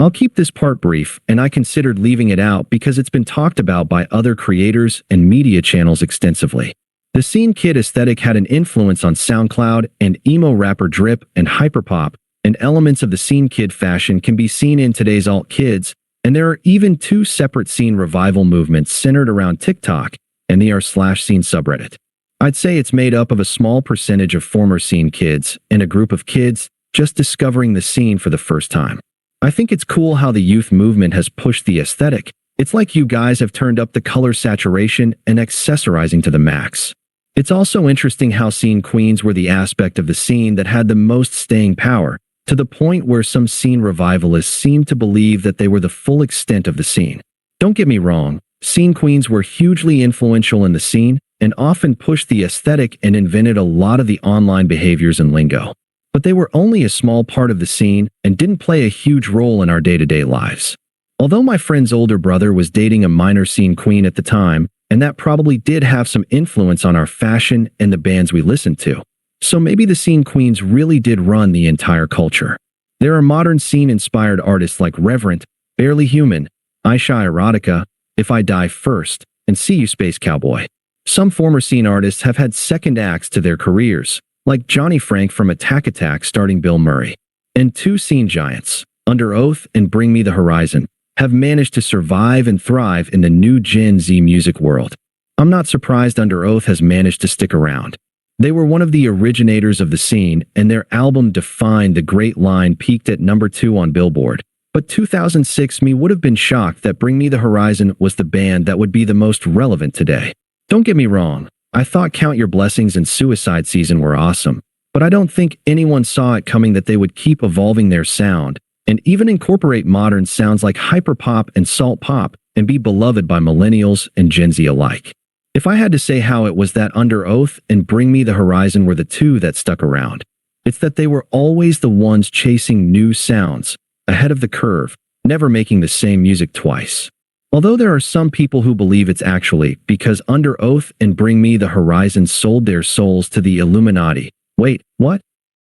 I'll keep this part brief, and I considered leaving it out because it's been talked about by other creators and media channels extensively. The scene kid aesthetic had an influence on SoundCloud and emo rapper drip and hyperpop, and elements of the scene kid fashion can be seen in today's alt kids, and there are even two separate scene revival movements centered around TikTok and the r/scene subreddit. I'd say it's made up of a small percentage of former scene kids and a group of kids just discovering the scene for the first time. I think it's cool how the youth movement has pushed the aesthetic. It's like you guys have turned up the color saturation and accessorizing to the max. It's also interesting how scene queens were the aspect of the scene that had the most staying power, to the point where some scene revivalists seemed to believe that they were the full extent of the scene. Don't get me wrong, scene queens were hugely influential in the scene and often pushed the aesthetic and invented a lot of the online behaviors and lingo. But they were only a small part of the scene and didn't play a huge role in our day-to-day lives. Although my friend's older brother was dating a minor scene queen at the time, and that probably did have some influence on our fashion and the bands we listened to. So maybe the scene queens really did run the entire culture. There are modern scene-inspired artists like Reverent, Barely Human, Aisha Erotica, If I Die First, and See You Space Cowboy. Some former scene artists have had second acts to their careers, like Johnny Frank from Attack Attack starring Bill Murray. And two scene giants, Under Oath and Bring Me the Horizon, have managed to survive and thrive in the new Gen Z music world. I'm not surprised Under Oath has managed to stick around. They were one of the originators of the scene, and their album Defined the Great Line peaked at number 2 on Billboard. But 2006 me would have been shocked that Bring Me the Horizon was the band that would be the most relevant today. Don't get me wrong, I thought Count Your Blessings and Suicide Season were awesome, but I don't think anyone saw it coming that they would keep evolving their sound, and even incorporate modern sounds like hyperpop and salt pop, and be beloved by millennials and Gen Z alike. If I had to say how it was that Under Oath and Bring Me the Horizon were the two that stuck around, it's that they were always the ones chasing new sounds, ahead of the curve, never making the same music twice. Although there are some people who believe it's actually because Under Oath and Bring Me the Horizon sold their souls to the Illuminati. Wait, what?